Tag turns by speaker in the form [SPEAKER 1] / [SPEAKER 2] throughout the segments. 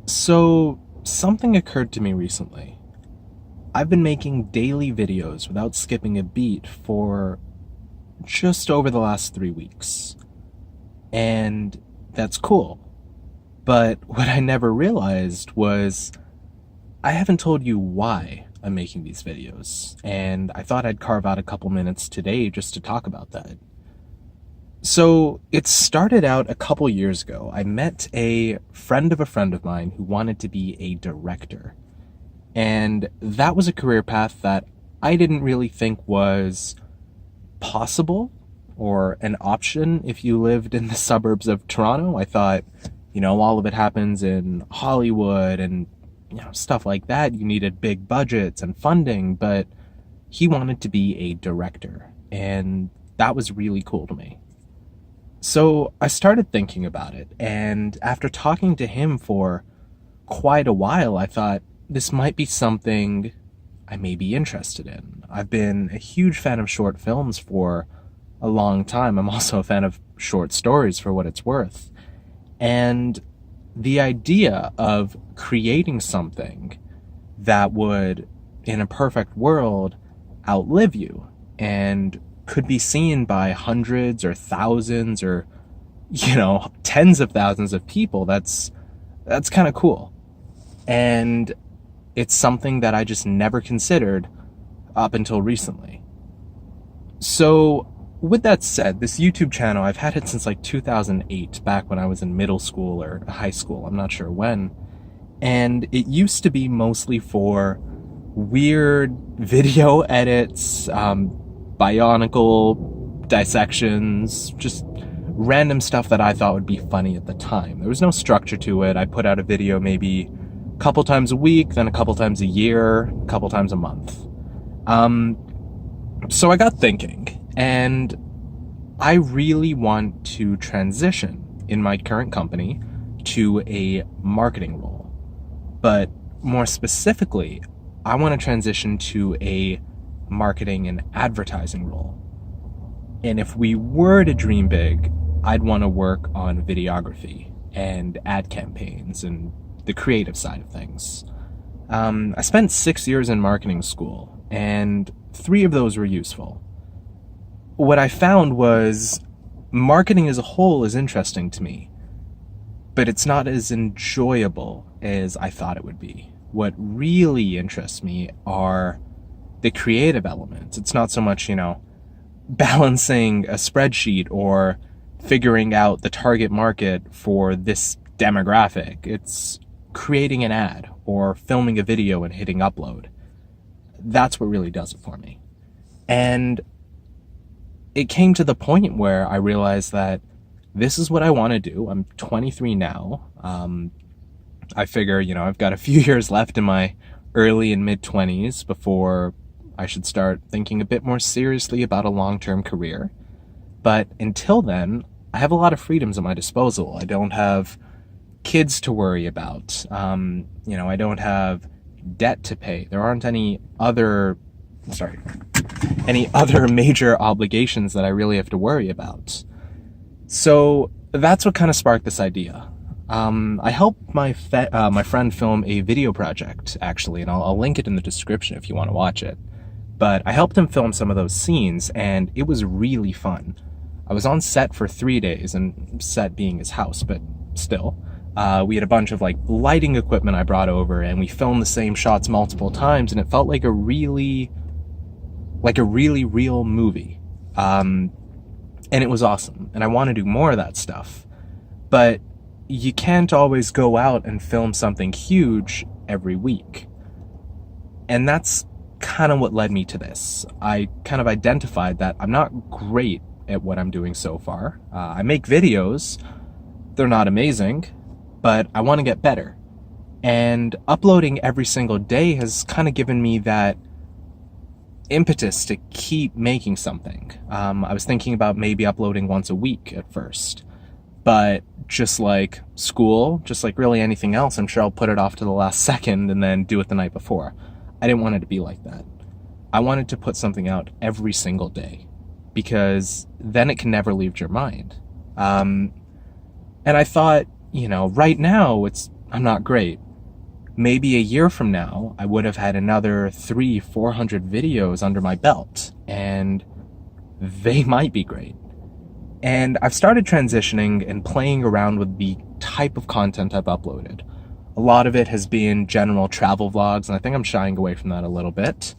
[SPEAKER 1] So, something occurred to me recently. I've been making daily videos without skipping a beat for just over the last 3 weeks. And that's cool. But what I never realized was I haven't told you why I'm making these videos. And I thought I'd carve out a couple minutes today just to talk about that. So, it started out a couple years ago. I met a friend of mine who wanted to be a director. And that was a career path that I didn't really think was possible or an option if you lived in the suburbs of Toronto. I thought, all of it happens in Hollywood and, stuff like that. You needed big budgets and funding, but he wanted to be a director. And that was really cool to me. So I started thinking about it. And after talking to him for quite a while, I thought this might be something I may be interested in. I've been a huge fan of short films for a long time. I'm also a fan of short stories for what it's worth. And the idea of creating something that would, in a perfect world, outlive you and could be seen by hundreds or thousands or, tens of thousands of people, that's kind of cool. And it's something that I just never considered up until recently. So, with that said, this YouTube channel, I've had it since like 2008, back when I was in middle school or high school, I'm not sure when. And it used to be mostly for weird video edits, bionicle dissections, just random stuff that I thought would be funny at the time. There was no structure to it. I put out a video maybe a couple times a week, then a couple times a year, a couple times a month. So I got thinking, and I really want to transition in my current company to a marketing role. But more specifically, I want to transition to a marketing and advertising role. And if we were to dream big, I'd want to work on videography and ad campaigns and the creative side of things. I spent 6 years in marketing school, and 3 of those were useful. What I found was marketing as a whole is interesting to me, but it's not as enjoyable as I thought it would be. What really interests me are the creative elements. It's not so much, balancing a spreadsheet or figuring out the target market for this demographic. It's creating an ad or filming a video and hitting upload. That's what really does it for me. And it came to the point where I realized that this is what I want to do. I'm 23 now. I figure, I've got a few years left in my early and mid 20s before I should start thinking a bit more seriously about a long-term career. But until then, I have a lot of freedoms at my disposal. I don't have kids to worry about. I don't have debt to pay. There aren't any other major obligations that I really have to worry about. So that's what kind of sparked this idea. I helped my friend film a video project, actually, and I'll link it in the description if you want to watch it. But I helped him film some of those scenes, and it was really fun. I was on set for 3 days, and set being his house, but still. We had a bunch of lighting equipment I brought over, and we filmed the same shots multiple times, and it felt like a really real movie. And it was awesome, and I want to do more of that stuff. But you can't always go out and film something huge every week. And that's kind of what led me to this. I kind of identified that I'm not great at what I'm doing so far. I make videos. They're not amazing, but I want to get better. And uploading every single day has kind of given me that impetus to keep making something. I was thinking about maybe uploading once a week at first, but just like school, just like really anything else, I'm sure I'll put it off to the last second and then do it the night before. I didn't want it to be like that. I wanted to put something out every single day, because then it can never leave your mind. And I thought, right now it's I'm not great. Maybe a year from now, I would have had another 400 videos under my belt, and they might be great. And I've started transitioning and playing around with the type of content I've uploaded. A lot of it has been general travel vlogs, and I think I'm shying away from that a little bit.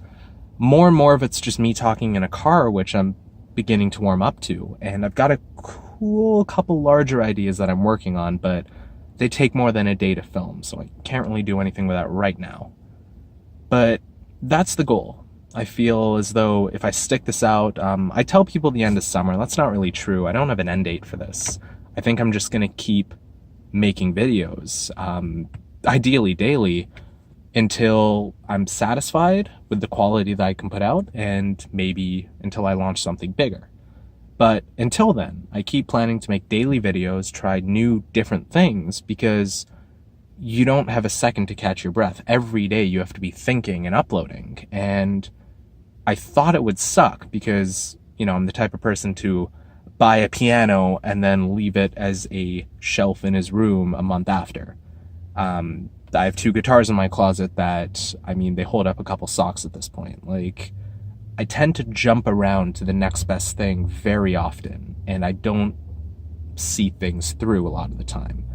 [SPEAKER 1] More and more of it's just me talking in a car, which I'm beginning to warm up to. And I've got a cool couple larger ideas that I'm working on, but they take more than a day to film, so I can't really do anything with that right now. But that's the goal. I feel as though if I stick this out, I tell people the end of summer. That's not really true. I don't have an end date for this. I think I'm just going to keep making videos, ideally daily, until I'm satisfied with the quality that I can put out, and maybe until I launch something bigger. But until then, I keep planning to make daily videos, try new, different things, because you don't have a second to catch your breath. Every day you have to be thinking and uploading. And I thought it would suck because, I'm the type of person to buy a piano and then leave it as a shelf in his room a month after. I have 2 guitars in my closet that, they hold up a couple socks at this point. Like, I tend to jump around to the next best thing very often, and I don't see things through a lot of the time.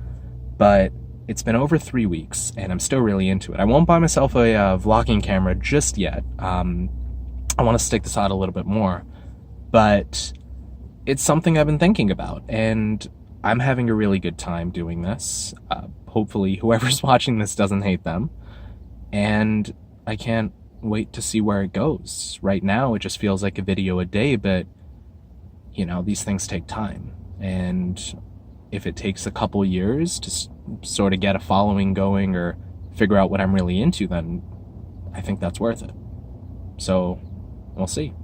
[SPEAKER 1] But it's been over 3 weeks, and I'm still really into it. I won't buy myself a vlogging camera just yet. I want to stick this out a little bit more, but it's something I've been thinking about, and I'm having a really good time doing this. Hopefully whoever's watching this doesn't hate them, and I can't wait to see where it goes. Right now, it just feels like a video a day, but, these things take time, and if it takes a couple years to sort of get a following going or figure out what I'm really into, then I think that's worth it. So, we'll see.